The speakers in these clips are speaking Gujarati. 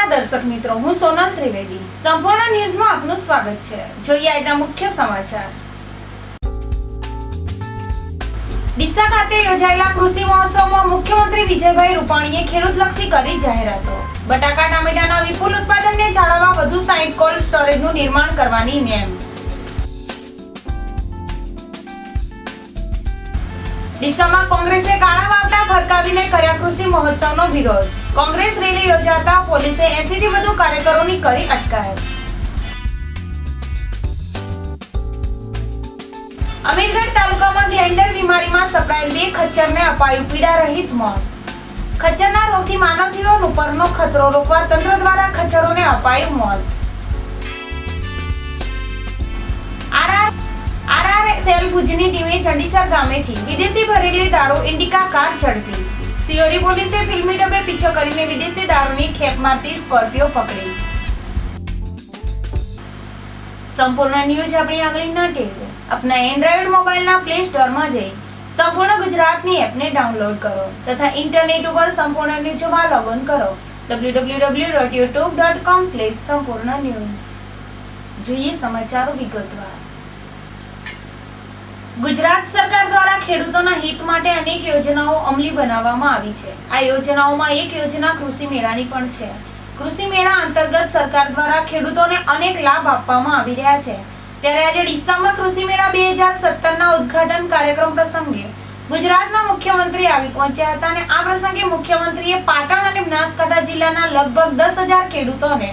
નમસ્કાર દર્શક મિત્રો, હું સોનલ ત્રિવેદી. સંપૂર્ણ ન્યૂઝમાં આપનું સ્વાગત છે. જોઈએ આજના મુખ્ય સમાચાર. ડીસા ખાતે યોજાયેલા કૃષિ મહોત્સવમાં મુખ્યમંત્રી વિજયભાઈ રૂપાણીએ ખેડૂતલક્ષી કરી જાહેરાતો. બટાકા ટામેટાના વિપુલ ઉત્પાદનને જાળવવા વધુ 60 કોલ્ડ સ્ટોરેજનું નિર્માણ કરવાની નેમ. ડીસામાં કોંગ્રેસે કાળા વાવટા ફરકાવીને કર્યા કૃષિ મહોત્સવનો વિરોધ. કોંગ્રેસ રેલી યોજાતા પોલીસે 80 થી વધુ કાર્યકરોની કરી અટકાયત. અમીરગઢ તાલુકામાં ગ્લેન્ડર બીમારીમાં સપડાયેલ 2 ખચ્ચરને અપાયું પીડા રહિત મોત. ખચ્ચરના રોગથી માનવ જીવન ઉપરનો ખતરો રોકવા તંત્ર દ્વારા ખચ્ચરોને અપાયું મોત. સેલ ભુજની ટીમે ચંડીસર ગામેથી વિદેશી ભરેલી દારૂ ઇન્ડિકા કાર ઝડપી. સિયોરી પોલીસે ફિલ્મી ડબ્બે પીછો કરીને વિદેશી દારૂની ખેપ મારતી સ્કોર્પિયો પકડી. સંપૂર્ણ ન્યૂઝ આપણી આંગળીના ટેવે આપના એન્ડ્રોઇડ મોબાઈલના પ્લે સ્ટોરમાં જઈ સંપૂર્ણ ગુજરાતની એપને ડાઉનલોડ કરો તથા ઇન્ટરનેટ ઉપર સંપૂર્ણ ન્યૂઝમાં લોગિન કરો www.youtube.com/સંપૂર્ણન્યૂઝ. જોઈએ સમાચારો વિગતવાર. ગુજરાત સરકાર દ્વારા ખેડૂતોના હિત માટે અનેક યોજનાઓ અમલી બનાવવામાં આવી છે. આ યોજનાઓમાં એક યોજના કૃષિ મેળાની પણ છે. કૃષિ મેળા અંતર્ગત સરકાર દ્વારા ખેડૂતોને અનેક લાભ આપવામાં આવી રહ્યા છે. ત્યારે આજે ડીસામાં કૃષિ મેળા 2017ના ઉદ્ઘાટન કાર્યક્રમ પ્રસંગે ગુજરાતના મુખ્યમંત્રી આવી પહોંચ્યા હતા અને આ પ્રસંગે મુખ્યમંત્રીએ પાટણ અને બનાસકાંઠા જિલ્લાના લગભગ 10,000 ખેડૂતોને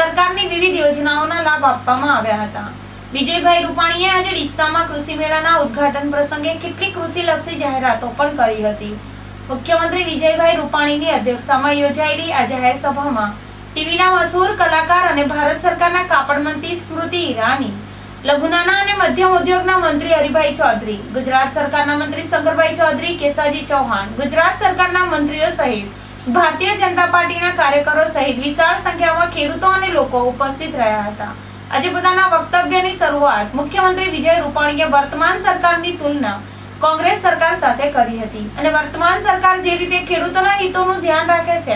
સરકારની વિવિધ યોજનાઓના લાભ આપવામાં આવ્યા હતા. વિજયભાઈ રૂપાણીએ આજે ડીસામાં કૃષિ મેળાના ઉદ્ઘાટન પ્રસંગે કેટલીક કૃષિલક્ષી જાહેરાતો પણ કરી હતી. મુખ્યમંત્રી વિજયભાઈ રૂપાણીની અધ્યક્ષતામાં યોજાયેલી આ જાહેર સભામાં ટીવીના મશહૂર કલાકાર અને ભારત સરકારના કાપડ મંત્રી સ્મૃતિ ઈરાની, લઘુ નાના અને મધ્યમ ઉદ્યોગના મંત્રી હરિભાઈ ચૌધરી, ગુજરાત સરકારના મંત્રી શંકરભાઈ ચૌધરી, કેસાજી ચૌહાણ, ગુજરાત સરકારના મંત્રીઓ સહિત ભારતીય જનતા પાર્ટીના કાર્યકરો સહિત વિશાળ સંખ્યામાં ખેડૂતો અને લોકો ઉપસ્થિત રહ્યા હતા. આજે પોતાના વક્તવ્યની શરૂઆત મુખ્યમંત્રી વિજય રૂપાણીએ વર્તમાન સરકારની તુલના કોંગ્રેસ સરકાર સાથે કરી હતી અને વર્તમાન સરકાર જે રીતે ખેડૂતોના હિતોનું ધ્યાન રાખે છે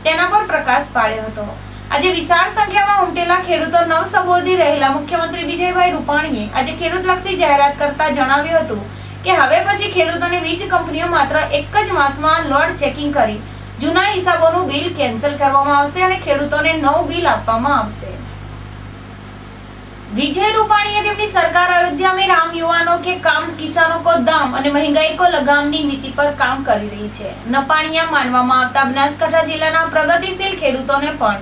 તેના પર પ્રકાશ પાડ્યો હતો. આજે વિશાળ સંખ્યામાં ઉમટેલા ખેડૂતો નવ સંબોધી રહેલા મુખ્યમંત્રી વિજયભાઈ રૂપાણીએ આજે ખેડૂતલક્ષી જાહેરાત કરતા જણાવ્યું હતું કે હવે પછી ખેડૂતોને વીજ કંપનીઓ માત્ર એક જ માસમાં લોડ ચેકિંગ કરી જૂના હિસાબોનું બિલ કેન્સલ કરવામાં આવશે અને ખેડૂતોને નવું બિલ આપવામાં આવશે. विजय रूपाणी તેમની સરકાર અયોધ્યા में राम युवानों के काम किसानों को दाम અને महंगाई को लगामની નીતિ પર કામ કરી રહી છે. નપાણિયા માનવામાં આવતા બનાસકાંઠા જિલ્લાના પ્રગતિશીલ ખેડૂતોને પણ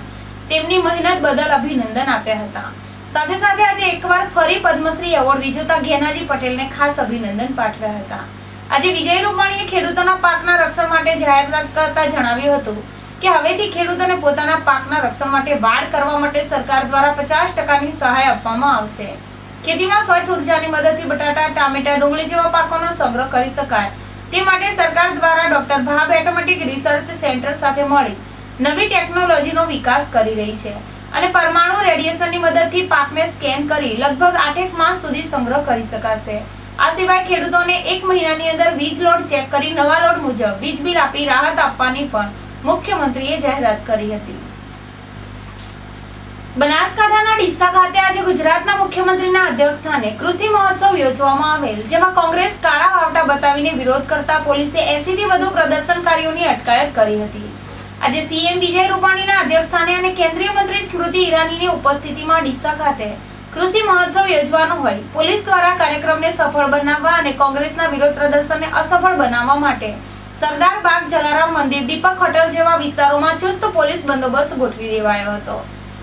તેમની મહેનત બદલ અભિનંદન આપ્યા હતા. સાથે સાથે આજે એકવાર ફરી પદ્મશ્રી એવોર્ડ વિજેતા ઘેનાજી પટેલને ખાસ અભિનંદન પાઠવ્યા હતા. આજે વિજય રૂપાણીએ ખેડૂતોના પાકના રક્ષણ માટે જાહેરાત કરતા જણાવ્યું હતું કે હવેથી ખેડૂતોને પોતાના પાકના રક્ષણ માટે વાડ કરવા માટે સરકાર દ્વારા 50% સહાય આપવામાં આવશે. ખેતીમાં સ્વચ્છ ઉર્જાની મદદથી બટાટા, ટામેટા, ડુંગળી જેવા પાકોનો સંગ્રહ કરી શકાય તે માટે સરકાર દ્વારા ડોક્ટર ભાભ એટોમેટિક રિસર્ચ સેન્ટર સાથે મળી નવી ટેકનોલોજીનો વિકાસ કરી રહી છે અને પરમાણુ રેડિયેશનની મદદથી પાકને સ્કેન કરી લગભગ 8 માસ સુધી સંગ્રહ કરી શકાશે. આ સિવાય ખેડૂતોને 1 મહિનાની અંદર વીજ લોડ ચેક કરી નવા લોડ મુજબ વીજ બિલ આપી રાહત આપવાની પણ મુખ્યમંત્રીએ જાહેરાત કરી હતી. બનાસકાંઠાના ડીસા ખાતે આજે ગુજરાતના મુખ્યમંત્રીના અધ્યક્ષસ્થાને કૃષિ મહોત્સવ યોજવામાં આવેલ, જેમાં કોંગ્રેસ કાળા વાવટા બતાવીને વિરોધ કરતા પોલીસે 80 થી વધુ પ્રદર્શનકારીઓની અટકાયત કરી હતી. આજે સીએમ વિજય રૂપાણીના અધ્યક્ષસ્થાને અને કેન્દ્રીય મંત્રી સ્મૃતિ ઈરાનીની ઉપસ્થિતિમાં ડીસા ખાતે કૃષિ મહોત્સવ યોજવાનો હોય પોલીસ દ્વારા કાર્યક્રમને સફળ બનાવવા અને કોંગ્રેસના વિરોધ પ્રદર્શનને અસફળ બનાવવા માટે સરદાર બાગ, જલારામ મંદિર, દીપક હોટલ જેવા વિસ્તારોમાં ચુસ્ત પોલીસ બંદોબસ્ત ગોઠવી દેવાયો હતો.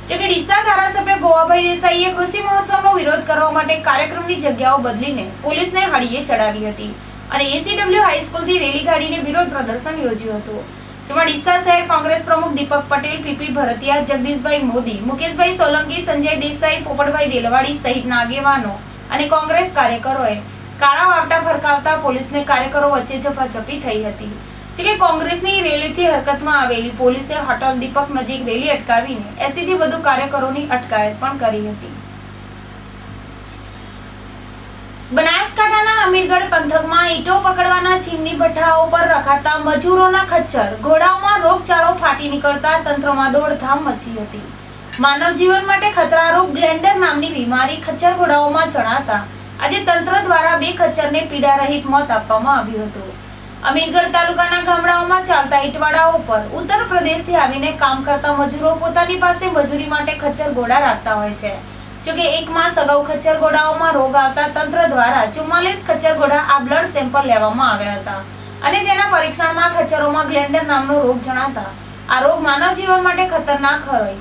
જોકે ડીસા ધારાસભ્ય ગોવાભાઈ દેસાઈએ કૃષિ મહોત્સવનો વિરોધ કરવા માટે કાર્યક્રમની જગ્યાઓ બદલીને પોલીસને હળીએ ચડાવી હતી અને એસીડબ્લ્યુ હાઈસ્કૂલથી રેલી કાઢીને વિરોધ પ્રદર્શન યોજ્યું હતું. જેમાં ડીસા શહેર કોંગ્રેસ પ્રમુખ દીપક પટેલ, પીપી ભરતિયા, જગદીશભાઈ મોદી, મુકેશભાઈ સોલંકી, સંજય દેસાઈ, પોપટભાઈ દેલવાડી સહિતના આગેવાનો અને કોંગ્રેસ કાર્યકરોએ કાળા વાવટા ફરકાવતા પોલીસને કાર્યકરો વચ્ચે ઝપાઝપી થઈ હતી. જોકે કોંગ્રેસની રેલીથી હરકતમાં આવેલી પોલીસે હોટલ દીપક નજીક રેલી અટકાવીને 80 થી વધુ કાર્યકરોની અટકાયત પણ કરી હતી. બનાસકાંઠાના અમીરગઢ પંથકમાં ઈંટો પકડવાના ચીમની ભઠ્ઠાઓ પર રખાતા મજૂરોના ખચ્ચર ઘોડાઓમાં રોગચાળો ફાટી નીકળતા તંત્રમાં દોડધામ મચી હતી. માનવ જીવન માટે ખતરારૂપ ગ્લેન્ડર નામની બીમારી ખચ્ચર ઘોડાઓમાં જણાતા આજે તંત્ર દ્વારા 2 ખચ્ચરને પીડારહિત મોત આપવામાં આવ્યું હતું. અમીરગઢ તાલુકાના ગામડાઓમાં ચાલતા ઈંટવાડાઓ ઉપર ઉત્તર પ્રદેશથી આવીને કામ કરતા મજૂરો પોતાની પાસે મજૂરી માટે ખચ્ચર ઘોડા રાખતા હોય છે. જોકે 1 માસ અગાઉ ખચ્ચર ઘોડાઓમાં રોગ આવતા તંત્ર દ્વારા 44 ખચ્ચર ઘોડા આ બ્લડ સેમ્પલ લેવામાં આવ્યા હતા અને તેના પરીક્ષણમાં ખચ્ચરોમાં ગ્લેન્ડર નામનો રોગ જણાતા આ રોગ માનવ જીવન માટે ખતરનાક હોય.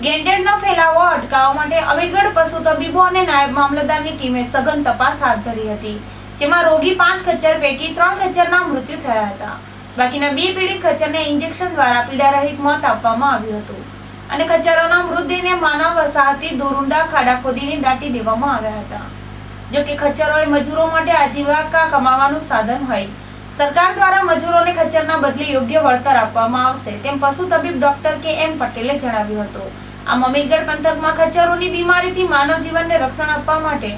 ગ્લેન્ડરનો ફેલાવો અટકાવવા માટે અમીરગઢ પશુ તબીબો અને નાયબ મામલતદારની ટીમે સઘન તપાસ હાથ ધરી હતી, જેમાં રોગી 5 ખચ્ચર પૈકી 3 ખચ્ચરના મૃત્યુ થયા હતા. બાકીના 2 પીડિત ખચ્ચરને ઇન્જેક્શન દ્વારા પીડારહિત મોત આપવામાં આવ્યું હતું અને ખચ્ચરોના મૃતદેહને માનવ વસાહતી દૂર ઊંડા ખાડા ખોદીને દાટી દેવામાં આવ્યા હતા. જોકે ખચ્ચરોએ મજૂરો માટે આજીવિકા કમાવાનું સાધન હોય. સરકાર દ્વારા મજૂરોને ખચ્ચરના બદલે યોગ્ય વળતર આપવામાં આવશે તેમ પશુ તબીબ ડોક્ટર કે.એમ. પટેલે જણાવ્યું હતું. આમ અમીરગઢ પંથકમાં ખચ્ચરોની બીમારીથી માનવ જીવનને રક્ષણ આપવા માટે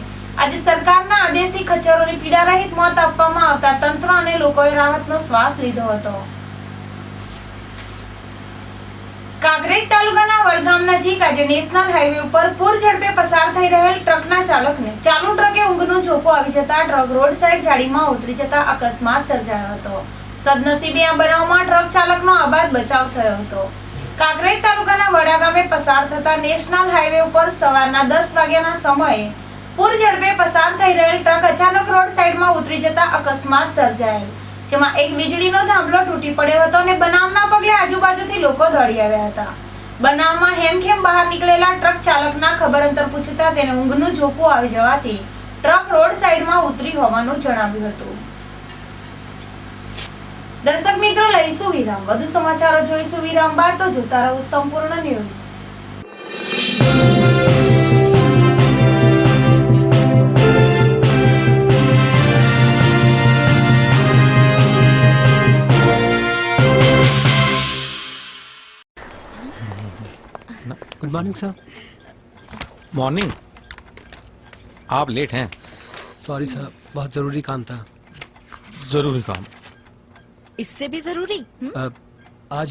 આજે સરકારના આદેશથી ખચ્ચરોની પીડારહિત મોત આપવામાં આવતા તંત્ર અને લોકોએ રાહતનો શ્વાસ લીધો હતો. કાંકરેજ તાલુકાના વડગામ નજીક આજે નેશનલ હાઈવે ઉપર પૂર ઝડપે પસાર થઈ રહેલ ટ્રકના ચાલકને ચાલુ ટ્રકે ઊંઘનું ઝોકું આવી જતા ટ્રક રોડ સાઈડ ઝાડીમાં ઉતરી જતા અકસ્માત સર્જાયો હતો. સદનસીબે આ બનાવમાં ટ્રક ચાલકનો આબાદ બચાવ થયો હતો. કાંકરેજ તાલુકાના વડા ગામે પસાર થતા નેશનલ હાઈવે ઉપર સવારના 10 વાગ્યાના સમયે પૂર ઝડપે પસાર થઈ રહેલ ટ્રક અચાનક રોડ સાઈડમાં ઉતરી જતા અકસ્માત સર્જાયેલ, જેમાં એક વીજળીનો થાંભલો તૂટી પડ્યો હતો અને બનાવના પગલે આજુબાજુથી લોકો દોડી આવ્યા હતા. બનાવમાં હેમખેમ બહાર નીકળેલા ટ્રક ચાલકના ખબર અંતર પૂછતા તેને ઊંઘનું ઝોકું આવી જવાથી ટ્રક રોડ સાઈડમાં ઉતરી હોવાનું જણાવ્યું હતું. દર્શક મિત્રો, લઈશું વિરામ. વધુ સમાચારો જોઈશું વિરામ બાદ, તો જોતા રહો સંપૂર્ણ news. Good morning sir. Morning. आप लेट हैं. सॉरी सर, बहुत ज़रूरी काम था. जरूरी काम. इससे भी जरूरी? आज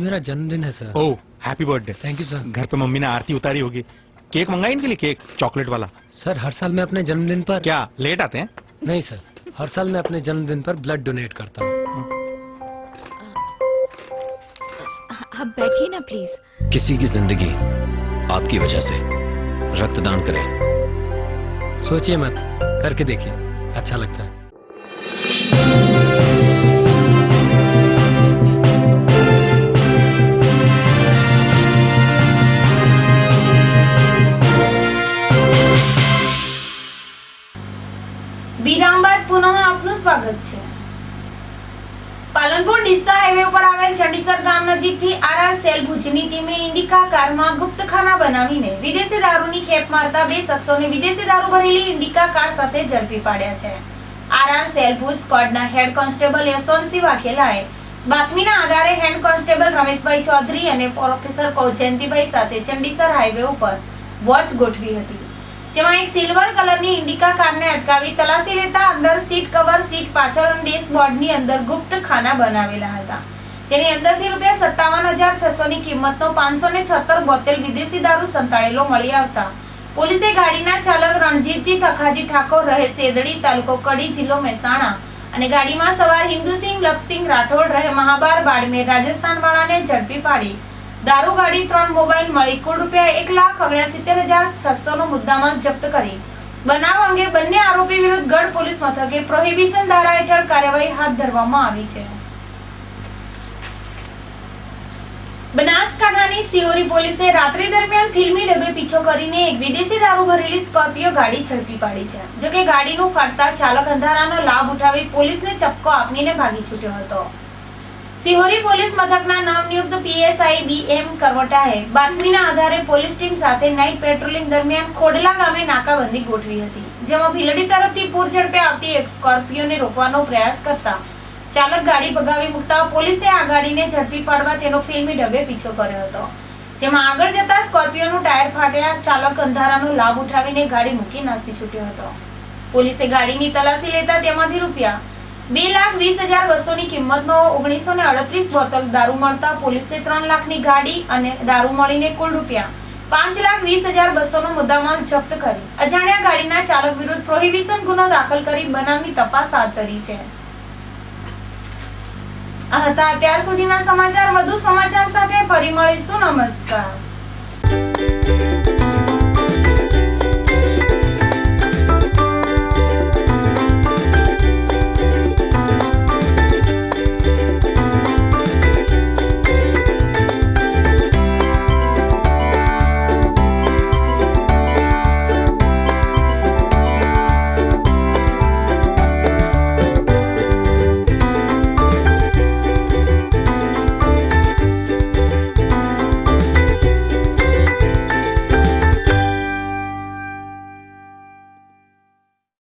मेरा जन्मदिन है sir. Oh, happy birthday. Thank you sir. घर पे मम्मी ने आरती उतारी होगी. केक मंगाई इनके लिए? केक चॉकलेट वाला. सर, हर साल मैं अपने जन्मदिन पर क्या लेट आते हैं? नहीं सर, हर साल मैं अपने जन्मदिन पर ब्लड डोनेट करता हूँ. आप बैठिए ना प्लीज. किसी की जिंदगी आपकी वजह से रक्तदान करें. सोचिए मत, करके देखिए, अच्छा लगता है. વિરામ બાદ પુનઃ આપનું સ્વાગત છે. પાલનપુર ડીસા હાઈવે ઉપર આવેલ ચંડીસર ગામ નજીકથી આરઆર સેલ ભુજની ટીમે ઇન્ડિકા કારમાં ગુપ્તખાના બનાવીને વિદેશી દારૂની ખેપ મારતા 2 શખ્સોને વિદેશી દારૂ ભરેલી ઇન્ડિકા કાર સાથે ઝડપી પાડ્યા છે. આરઆર સેલ ભુજ સ્ક્વોડના હેડ કોન્સ્ટેબલ યશવંતસિંહ વાઘેલાએ બાતમીના આધારે હેડ કોન્સ્ટેબલ રમેશભાઈ ચૌધરી અને પ્રોફેસર કૌજયંતીભાઈ સાથે ચંડીસર હાઈવે ઉપર વોચ ગોઠવી હતી, જેમાં એક સિલ્વર કલરની ઇન્ડિકા કારને અટકાવી તલાશી લેતા અંદર સીટ કવર, સીટ પાછળ અને ડેશબોર્ડની અંદર ગુપ્ત ખાના બનાવેલા હતા, જેની અંદરથી ₹57,600 ની કિંમતનો 576 બોતલ વિદેશી દારૂ સંતાડેલો મળી આવતા પોલીસે ગાડીના ચાલક રણજીતજી થખાજી ઠાકોર રહે સેદડી, તાલુકો કડી, જિલ્લો મહેસાણા અને ગાડીમાં સવાર હિન્દુસિંહ લક્ષસિંહ રાઠોડ રહે મહાબાર, બાડમેર, રાજસ્થાન વાળાને ઝડપી પાડી દારૂ ગાડી, 3 મોબાઈલ મળી કુલ ₹1,79,600 નો મુદ્દામાલ જપ્ત કરી બનાવ અંગે બંને આરોપી વિરુદ્ધ ગઢ પોલીસ મથકે પ્રોહિબિશન ધારા હેઠળ કાર્યવાહી હાથ ધરવામાં આવી છે. બનાસકાંઠાની સિહોરી પોલીસે રાત્રિ દરમિયાન ફિલ્મી ડબ્બે પીછો કરીને એક વિદેશી દારૂ ભરેલી સ્કોર્પિયો ગાડી ઝડપી પાડી છે. જોકે ગાડીનું ફાટતા ચાલક અંધારાનો લાભ ઉઠાવી પોલીસને ચપકો આપીને ભાગી છૂટ્યો હતો. સિહોરી પોલીસ મથકના નવનિયુક્ત પીએસઆઈ બી.એમ. કરવટાએ બાતમીના આધારે પોલીસ ટીમ સાથે નાઇટ પેટ્રોલિંગ દરમિયાન ખોડલા ગામે નાકાબંધી ગોઠવી હતી, જેમાં ભીલડી તરફથી પૂર ઝડપે આવતી એક સ્કોર્પિયોને રોકવાનો પ્રયાસ કરતા ચાલક ગાડી ભગાવી મૂકતા પોલીસે આ ગાડીને ઝડપી પાડવા તેનો ફિલ્મી ડબ્બે પીછો કર્યો હતો, જેમાં આગળ જતા સ્કોર્પિયોનું ટાયર ફાટ્યા ચાલક અંધારાનો લાભ ઉઠાવીને ગાડી મૂકી નાસી છૂટ્યો હતો. પોલીસે ગાડીની તલાશી લેતા તેમાંથી રૂપિયા 2,20,200 ની કિંમતનો 1938 બોટલ દારૂ મળતા પોલીસે 3 લાખની ગાડી અને દારૂ મળીને કુલ રૂપિયા 5,20,200 નો મુદ્દામાલ જપ્ત કરી અજાણ્યા ગાડીના ચાલક વિરુદ્ધ પ્રોહિબિશન ગુનો દાખલ કરી બનાવની તપાસ હાથ ધરી છે. આ હતા અત્યાર સુધીના સમાચાર. વધુ સમાચાર સાથે ફરી મળીશું. નમસ્કાર.